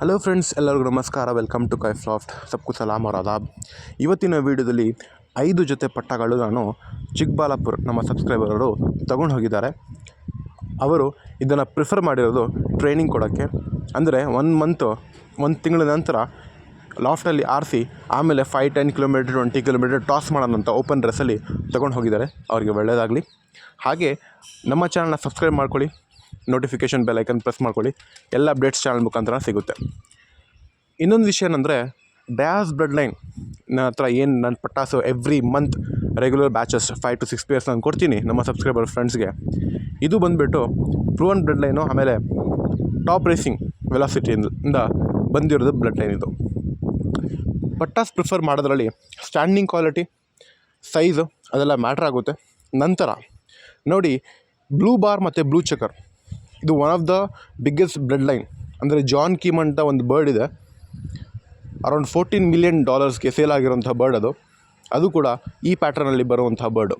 Hello friends, ಎಲ್ಲರಿಗೂ ನಮಸ್ಕಾರ. Welcome to ಕೈಫ್ಲಾಫ್ಟ್. ಸಬ್ಕು ಸಲಾಮ್ और ಆದಾಬ್. ಇವತ್ತಿನ ವೀಡಿಯೋದಲ್ಲಿ 5 ಜೊತೆ ಪಟ್ಟಗಳು ನಾನು ಚಿಕ್ಕಬಳ್ಳಾಪುರ ನಮ್ಮ ಸಬ್ಸ್ಕ್ರೈಬರವರು ತಗೊಂಡು ಹೋಗಿದ್ದಾರೆ. ಅವರು ಇದನ್ನು ಪ್ರಿಫರ್ ಮಾಡಿರೋದು ಟ್ರೈನಿಂಗ್ ಕೊಡೋಕ್ಕೆ. ಅಂದರೆ 1 ಮಂತು 1 ತಿಂಗಳ ನಂತರ ಲಾಫ್ಟಲ್ಲಿ ಆರಿಸಿ ಆಮೇಲೆ 5-10 ಕಿಲೋಮೀಟರ್ 20 ಕಿಲೋಮೀಟರ್ ಟಾಸ್ ಮಾಡೋಣ ಅಂತ ಓಪನ್ ರೇಸಲ್ಲಿ ತಗೊಂಡು ಹೋಗಿದ್ದಾರೆ. ಅವರಿಗೆ ಒಳ್ಳೆಯದಾಗಲಿ. ಹಾಗೆ ನಮ್ಮ ಚಾನಲ್ನ ಸಬ್ಸ್ಕ್ರೈಬ್ ಮಾಡ್ಕೊಳ್ಳಿ, ನೋಟಿಫಿಕೇಷನ್ ಬೆಲ್ ಐಕನ್ ಪ್ರೆಸ್ ಮಾಡ್ಕೊಳ್ಳಿ. ಎಲ್ಲ ಅಪ್ಡೇಟ್ಸ್ ಚಾನಲ್ ಮುಖಾಂತರ ಸಿಗುತ್ತೆ. ಇನ್ನೊಂದು ವಿಷಯ ಏನಂದರೆ, ಡಯಾಸ್ ಬ್ಲಡ್ ಲೈನ್ ಹತ್ರ ಏನು ನನ್ನ ಪಟ್ಟಾಸು every month regular batches 5 to 6 pairs ನಾನು ಕೊಡ್ತೀನಿ ನಮ್ಮ ಸಬ್ಸ್ಕ್ರೈಬರ್ ಫ್ರೆಂಡ್ಸ್ಗೆ. ಇದು ಬಂದುಬಿಟ್ಟು ಪ್ರೂವನ್ ಬ್ಲಡ್ ಲೈನು, ಆಮೇಲೆ ಟಾಪ್ ರೇಸಿಂಗ್ ವೆಲಾಸಿಟಿಯಿಂದ ಬಂದಿರೋದು ಬ್ಲಡ್ ಲೈನ್. ಇದು ಪಟ್ಟಾಸ್ ಪ್ರಿಫರ್ ಮಾಡೋದ್ರಲ್ಲಿ ಸ್ಟ್ಯಾಂಡಿಂಗ್ ಕ್ವಾಲಿಟಿ, ಸೈಜು ಅದೆಲ್ಲ ಮ್ಯಾಟ್ರ್ ಆಗುತ್ತೆ. ನಂತರ ನೋಡಿ, ಬ್ಲೂ ಬಾರ್ ಮತ್ತು ಬ್ಲೂ ಚೆಕರ್ ಇದು one of the biggest blood line. ಅಂದರೆ ಜಾನ್ ಕೀಮ್ ಅಂತ ಒಂದು ಬರ್ಡ್ ಇದೆ, ಅರೌಂಡ್ $14 million ಸೇಲ್ ಆಗಿರೋಂಥ ಬರ್ಡ್. ಅದು ಕೂಡ ಈ ಪ್ಯಾಟ್ರನಲ್ಲಿ ಬರುವಂಥ ಬರ್ಡು.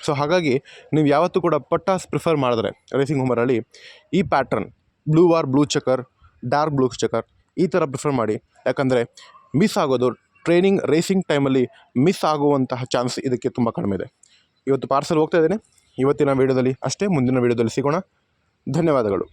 ಸೊ ಹಾಗಾಗಿ ನೀವು ಯಾವತ್ತೂ ಕೂಡ ಪಟ್ಟಾಸ್ ಪ್ರಿಫರ್ ಮಾಡಿದ್ರೆ ರೇಸಿಂಗ್ ಹೋಮರಲ್ಲಿ ಈ pattern blue bar, blue checker, dark blue checker ಈ ಥರ ಪ್ರಿಫರ್ ಮಾಡಿ. ಯಾಕಂದರೆ ಮಿಸ್ ಆಗೋದು ಟ್ರೈನಿಂಗ್ ರೇಸಿಂಗ್ ಟೈಮಲ್ಲಿ ಮಿಸ್ ಆಗುವಂತಹ ಚಾನ್ಸ್ ಇದಕ್ಕೆ ತುಂಬ ಕಡಿಮೆ ಇದೆ. ಇವತ್ತು ಪಾರ್ಸಲ್ ಹೋಗ್ತಾ ಇದ್ದೇನೆ. ಇವತ್ತಿನ ವೀಡಿಯೋದಲ್ಲಿ ಅಷ್ಟೇ, ಮುಂದಿನ ವೀಡಿಯೋದಲ್ಲಿ ಸಿಗೋಣ. ಧನ್ಯವಾದಗಳು.